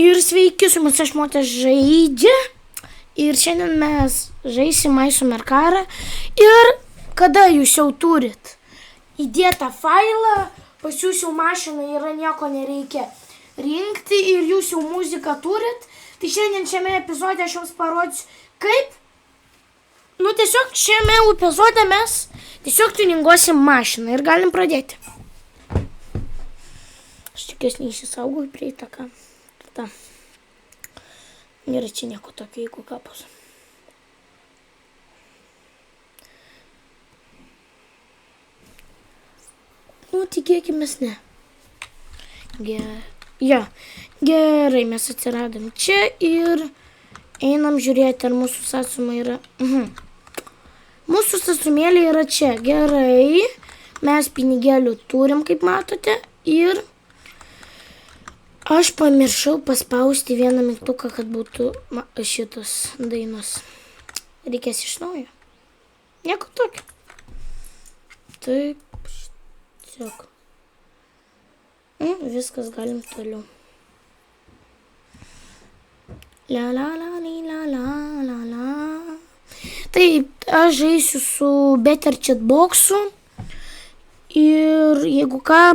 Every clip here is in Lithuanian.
Ir sveiki, su mumis aš Motė žaidžia. Ir šiandien mes žaisim Maiso Merkarą. Ir kada jūs jau turit įdėtą failą, pas jūs jau mašina yra, nieko nereikia rinkti ir jūs jau muziką turit, tai šiandien šiame epizode aš jums parodysiu, kaip, tiesiog šiame epizode mes tiesiog tuninguosim mašiną ir galim pradėti. Aš tikiuosi neįsisaugau prie įtaką. Nėra čia nieko tokio, jeigu kapus. Tikėkimės ne. Gerai, mes atsiradom čia ir einam žiūrėti, ar mūsų sąsuma yra. Mūsų sąsumėlė yra čia. Gerai, mes pinigėlių turim, kaip matote, ir aš pamiršau paspausti vieną mygtuką, kad būtų šitos dainos. Reikės iš naujo. Nieko tokio. Taip, tiesiog. Viskas, galim toliau. La la la la la la la. Taip, aš žaisiu su Better Chatboxu. Ir jeigu ką,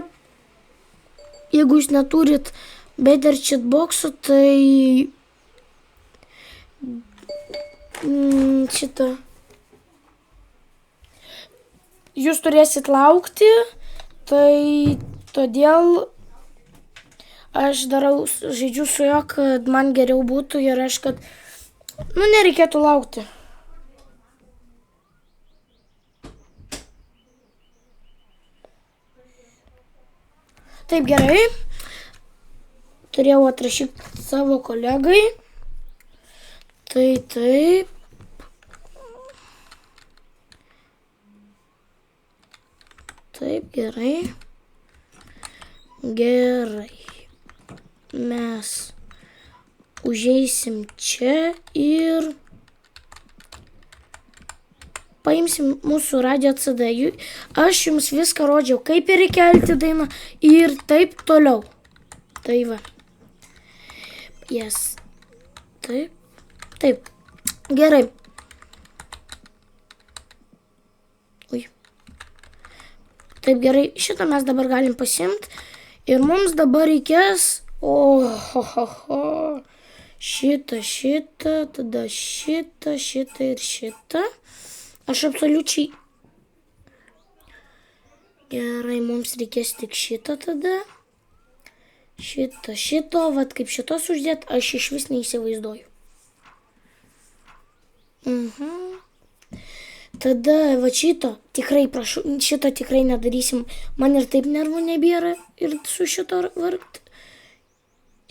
jeigu jūs neturit Better Chatbox'o, tai jūs turėsit laukti, tai todėl aš žaidžiu su juo, kad man geriau būtų ir aš, kad, nereikėtų laukti. Taip, gerai. Turėjau atrašyti savo kolegai. Tai taip. Taip, gerai. Gerai. Mes užeisim čia ir paimsim mūsų radio CD. Aš jums viską rodžiau, kaip ir įkelti dainą ir taip toliau. Tai va. Yes. Taip. Taip. Gerai. Ui. Taip, gerai. Šitą mes dabar galim pasimti. Ir mums dabar reikės šitą, tada šitą ir šitą. Aš absoliučiai. Gerai, mums reikės tik šitą tada. Šito, vat kaip šitos uždėt, aš iš vis neįsivaizduoju. Tada, va šito, tikrai prašau, šito tikrai nedarysim. Man ir taip nervų nebėra ir su šito vargti.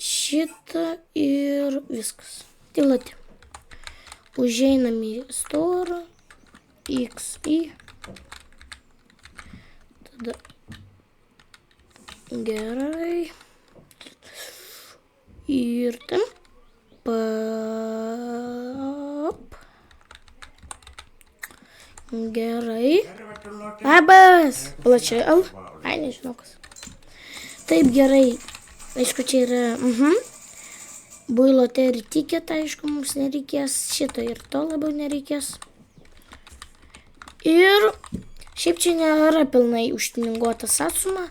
Šitą ir viskas. Tyloti. Užeinam į storą. XI. Tada. Gerai. Ir tam. Gerai. Labas. Plačiai L. Ai, nežinau kas. Taip, gerai. Aišku, čia yra. Builote ir tikėta, aišku, mums nereikės. Šito ir to labiau nereikės. Ir šiaip čia nėra pilnai užtininguota sąsuma.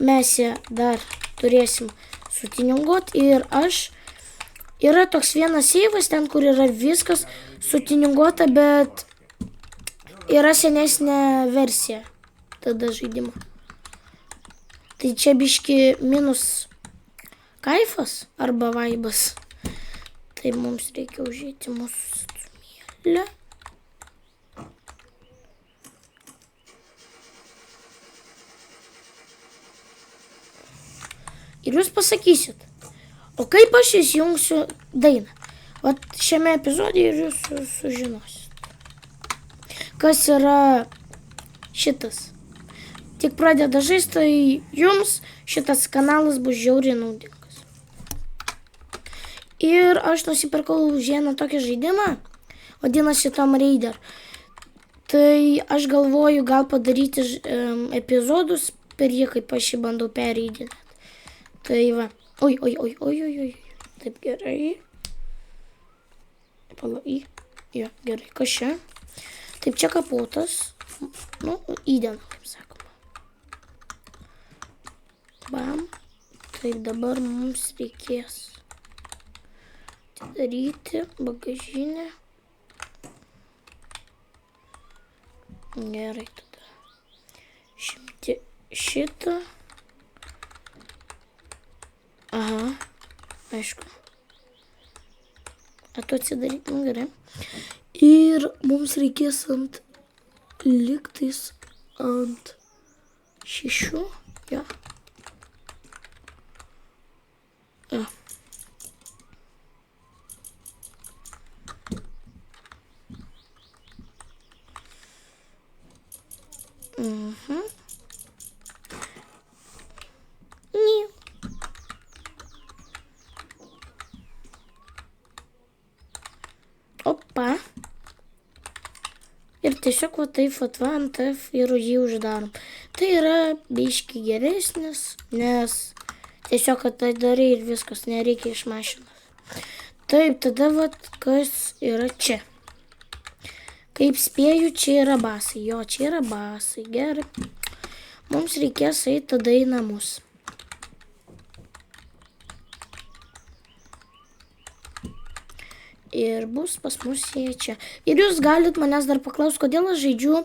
Mes ją dar turėsim sutininguot ir yra toks vienas seivas ten, kur yra viskas sutininguota, bet yra senesnė versija tada žaidimo. Tai čia biški minus kaifas arba vaibas. Tai mums reikia užėti mūsų stumėlę. Ir jūs pasakysit, o kaip aš įsijungsiu dainą? Vat šiame epizode ir jūs sužinosit. Kas yra šitas? Tik pradeda žaisti, tai jums šitas kanalas bus žiauriai naudingas. Ir aš nusipirkau vieną tokį žaidimą, vadinasi Tomb Raider. Tai aš galvoju gal padaryti epizodus per jį, kaip aš jį bandau pereidinėti. Tai va, Oi. Taip, gerai. Pala. Jo, gerai, kas čia? Taip, čia kapotas. Nu, įdėna, kaip sakoma. Bam. Taip, dabar mums reikės atidaryti bagažinę. Gerai, tada šimti šitą. Aha, aišku. A tu atsidaryti, nu gerai. Ir mums reikės lygtais ant 6. Jo. Jo. Opa. Ir tiesiog va taip va ant F ir jį uždarom. Tai yra biški geresnis, nes tiesiog atidarai ir viskas, nereikia iš mašinos. Taip, tada va kas yra čia. Kaip spėju, čia yra basai. Jo, čia yra basai. Gerai. Mums reikės eiti tada į namus. Ir bus pas mus jie čia. Ir jūs galit manęs dar paklausti, kodėl aš žaidžiu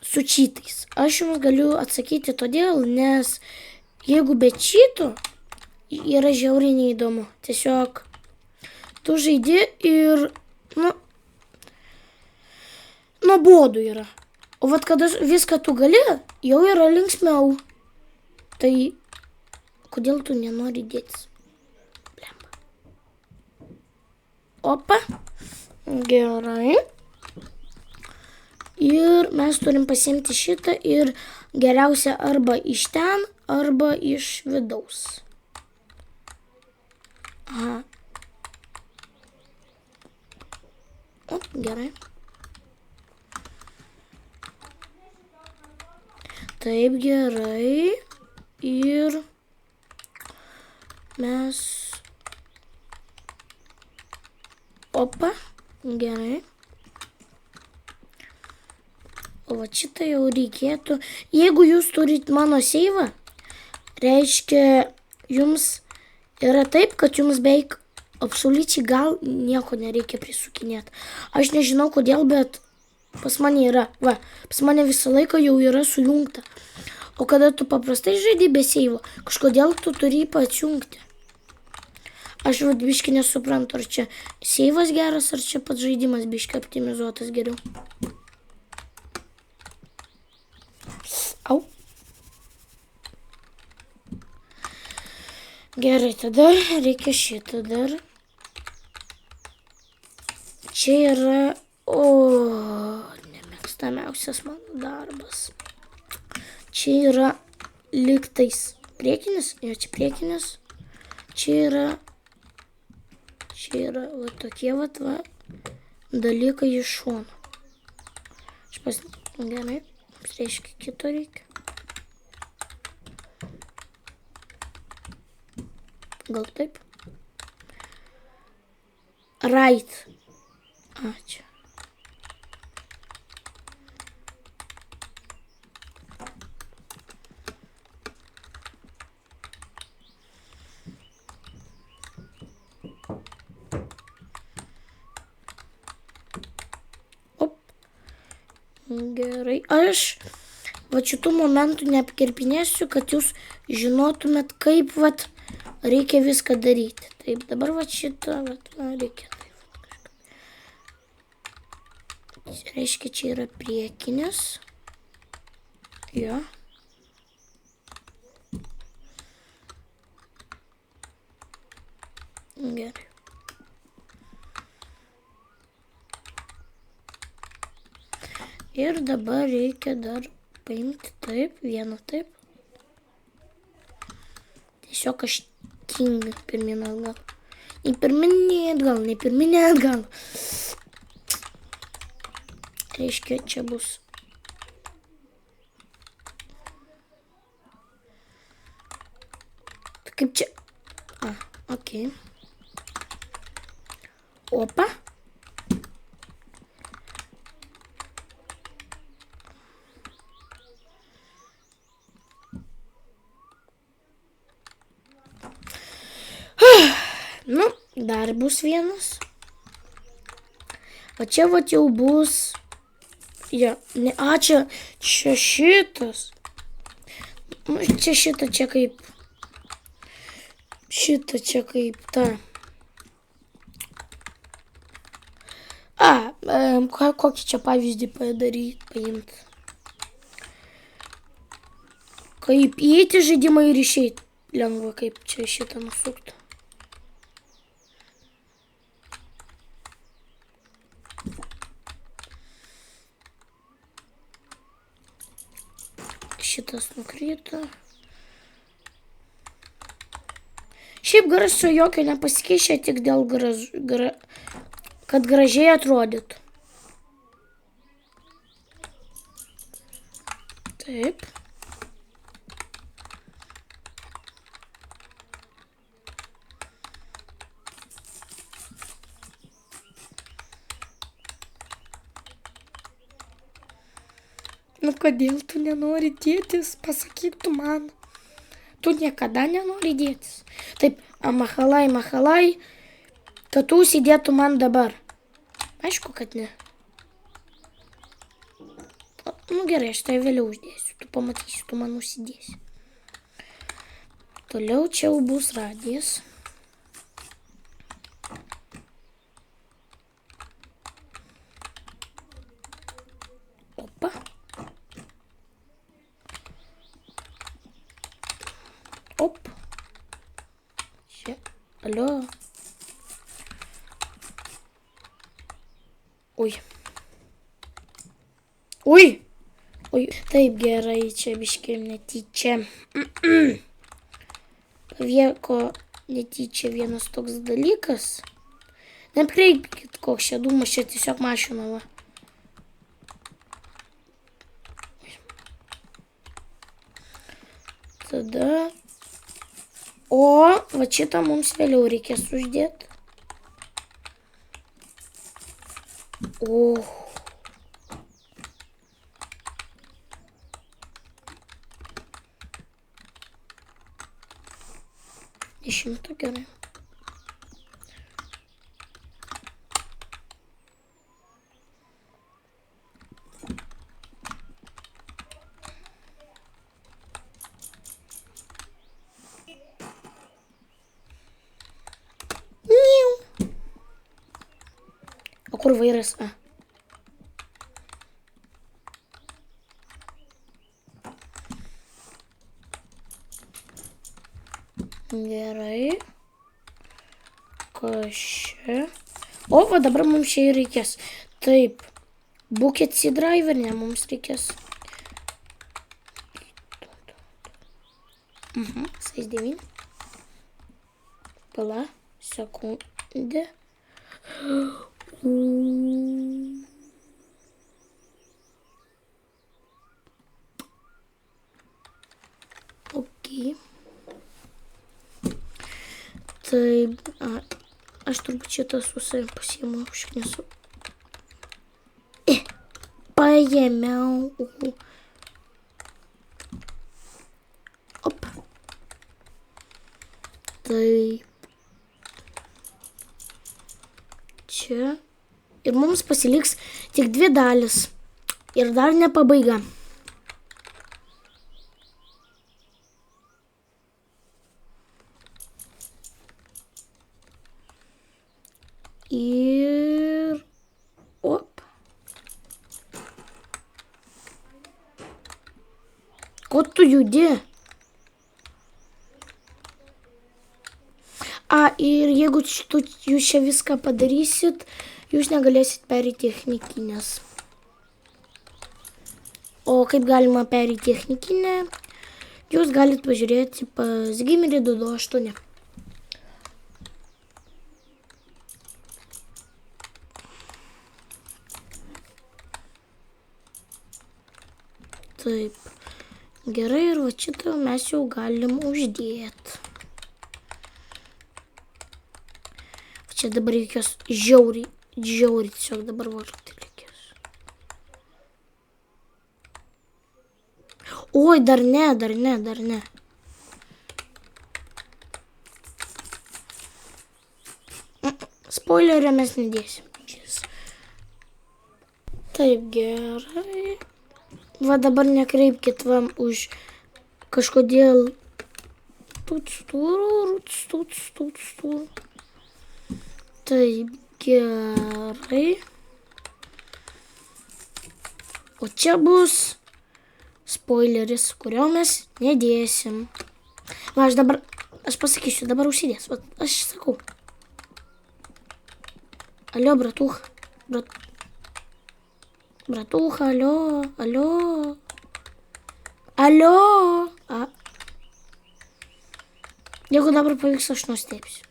su čytais. Aš jums galiu atsakyti todėl, nes jeigu be čytų, yra žiauriai neįdomu. Tiesiog tu žaidi ir, nuobodu yra. O vat kada viską tu gali, jau yra linksmiau. Tai kodėl tu nenori dėtis? Opa, gerai. Ir mes turim pasiimti šitą ir geriausia arba iš ten, arba iš vidaus. Aha. O, gerai. Taip, gerai. Ir mes... Opa, gerai. O va šitą jau reikėtų. Jeigu jūs turit mano seivą, reiškia, jums yra taip, kad jums beveik absoliučiai gal nieko nereikia prisukinėti. Aš nežinau kodėl, bet pas mane yra. Va, pas mane visą laiką jau yra sujungta. O kada tu paprastai žaidi be seivo, kažkodėl tu turi atjungti. Aš vad biški nesuprantu, ar čia seivas geras, ar čia pats žaidimas biški optimizuotas geriau. Au. Gerai, tada reikia šitą dar. Čia yra, nemėgstamiausias mano darbas. Čia yra lygtais priekinis, jo čia priekinis. Čia yra va tokie va dalykai iš šono. Gerai, reiškia kito reikia. Gal taip? Right. Ačiū. Gerai, aš va šitų momentų neapkirpinėsiu, kad jūs žinotumėt, kaip vat reikia viską daryti. Taip, dabar va šitą vat reikia taip kažką. Reiškia, čia yra priekinis. Jo. Gerai. Ir dabar reikia dar paimti taip, vieną taip. Tiesiog aš tingiu pirmin atgal. Nei pirmin, nei atgal, nei pirmin, nei atgal. Reiškia, čia bus. Kaip čia? Okei. Opa. Nu, dar bus vienas. O čia vat jau bus... Ja, ne, čia šitas. Nu, čia šita, čia kaip... Šita čia kaip ta. Kokį čia pavyzdį paimti. Kaip įeiti žaidimą ir išeiti. Lengva, kaip čia šitą nusukti. Šitas nukrito. Šiaip garso jokio nepasikeičia, tik dėl kad gražiai atrodytų. Taip. Nu, kodėl tu nenori dėtis? Pasakyk tu man. Tu niekada nenori dėtis. Taip, machalai, kad tu užsidėtų man dabar. Aišku, kad ne. Nu gerai, aš tai vėliau uždėsiu. Tu pamatysi, tu man užsidėsi. Toliau čia jau bus radijas. Opa. Op. Čia. Alio. Ui. Taip gerai, čia biškai netyčia. Pavyko netyčia vienas toks dalykas. Nepreikit, koks čia dūmas, čia tiesiog mašina va. Tada... O, va šitą mums vėliau reikės uždėti. Išimta gerai. O kur vairas? Gerai. Kas čia? O, va dabar mums čia reikės. Taip. Bucket C driver, ne, mums reikės. 6-9. Pala, sekundė. Okei. Taip, aš turbūt šitą su savim pasiimu, aš nesu. Paėmiau. Op. Taip. Čia. Ir mums pasiliks tik 2 dalis. Ir dar ne pabaiga. Ir... Op. Ko tu judi? Ir jeigu jūs čia viską padarysit, jūs negalėsit perėti technikinės. O kaip galima perėti technikinę, jūs galit pažiūrėti pas Gamerį 228. Taip. Gerai, ir va šitą mes jau galim uždėti. Čia dabar reikės žiauriai tiesiog dabar vargti reikės. Oi, dar ne. Spoilerio mes nedėsim. Taip, gerai. Va dabar nekreipkit vam už kažkodėl tuts. Taip, gerai. O čia bus spoileris, kurio mes nedėsim. Va, aš pasakysiu, dabar užsidės. Va, aš sakau. Alio, bratucha. Bratucha, alio. Jeigu dabar pavyks, aš nustebsiu.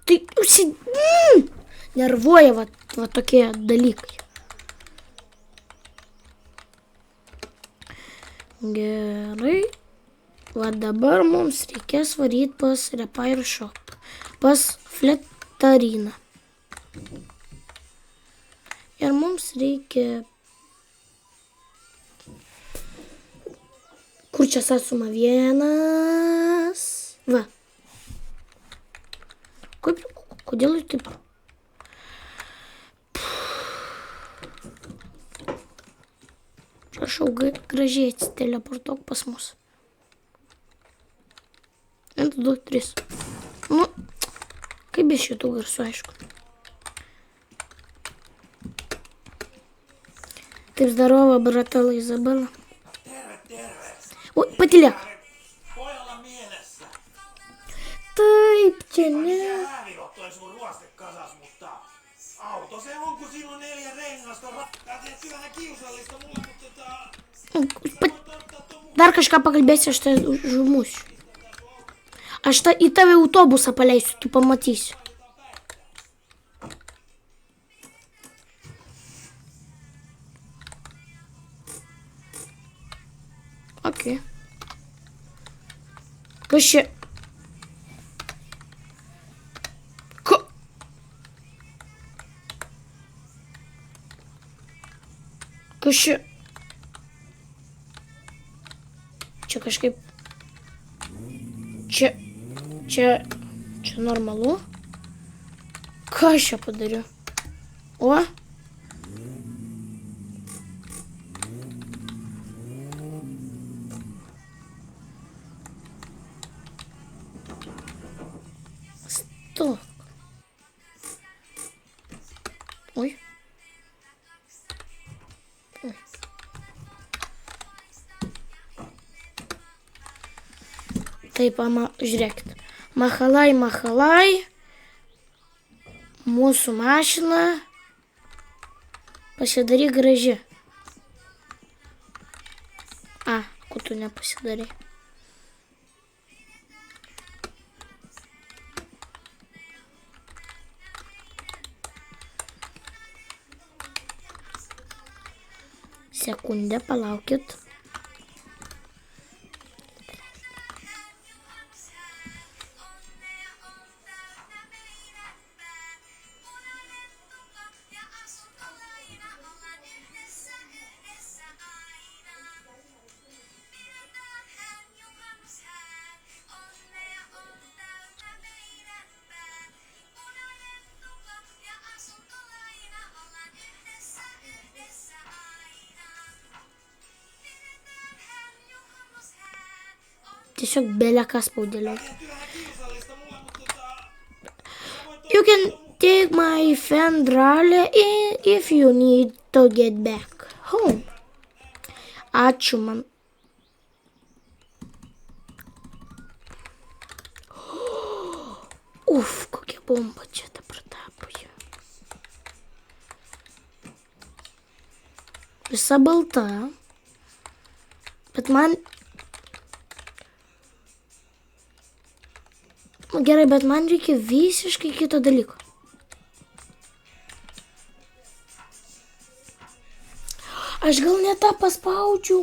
Tai nervuoja va tokie dalykai. Gerai. Va dabar mums reikės varyti pas Repair Shop. Pas Fletariną. Ir mums reikia... Kur čia sąsuma vienas? Va. Kodėl ir taip? Prašau, gražiai atsiteleportuok pas mus. 1, 2, 3. Nu, kaip be šitų garsų, aišku. Taip, zdarova, bratala Izabela. Oi, patylėk. Taip, čia ne. Auto se on, kun siinä on 4 rengasta. Teet hyvänä kiusallista mulle, Dar kažką pakalbėsi, aš tai užmusiu. Aš į tave autobusą paleisiu, tu pamatysi. Ok. Kas čia? Kas čia? Čia kažkaip... Čia normalu? Ką aš čia padariu? O? Stok. Oi. Taip, žiūrėkit. Machalai. Mūsų mašina pasidaryk graži. Ko tu nepasidarai? Sekundę, palaukit. Tiesiog belekas spaudėliau. You can take my Fendrale if you need to get back home. Ačiū man. Kokia bomba čia dabar tapo. Visa balta. Bet Gerai, bet man reikia visiškai kito dalyko. Aš gal ne tą paspaudžiu.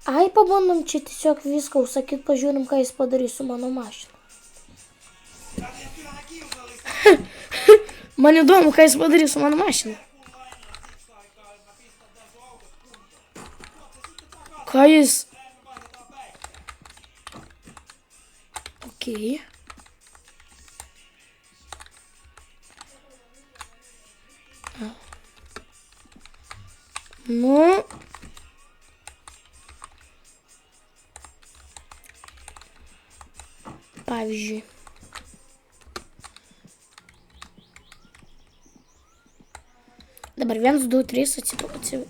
Ai, pabandom čia tiesiog viską užsakyt, pažiūrim, ką jis padarys su mano mašina. Man įdomu, ką jis padarys su mano mašina. Ką jis? Okei. Nu. Pavyzdžiui. Dabar 1, 2, 3 atsiprašau.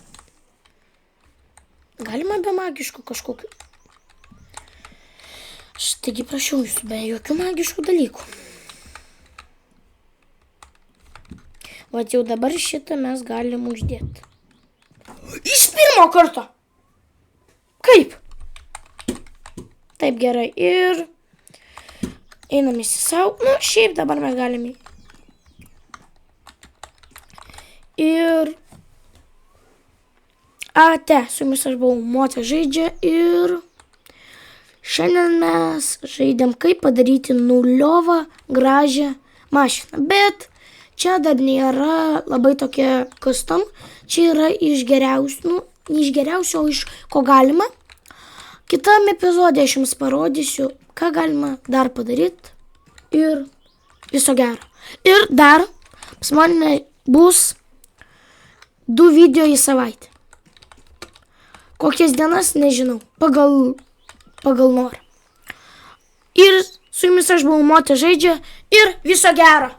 Galima be magiškų kažkokių. Aš taigi prašiau jūsų be jokių magiškų dalykų. Vat jau dabar šitą mes galim uždėti. Iš pirmo karto. Kaip? Taip, gerai. Ir einam įsisau. Nu, šiaip dabar mes galime. Ir ate, su jumis aš buvau Motė žaidžia ir šiandien mes žaidėm, kaip padaryti nuliovą gražią mašiną. Bet čia dar nėra labai tokia custom. Čia yra iš geriausių, nu, ne iš geriausių, o iš ko galima. Kitam epizode aš jums parodysiu, ką galima dar padaryti. Ir viso gero. Ir dar pas mane bus 2 video į savaitę. Kokias dienas, nežinau. Pagal norą. Ir su jumis aš buvau Motė žaidžia ir viso gero.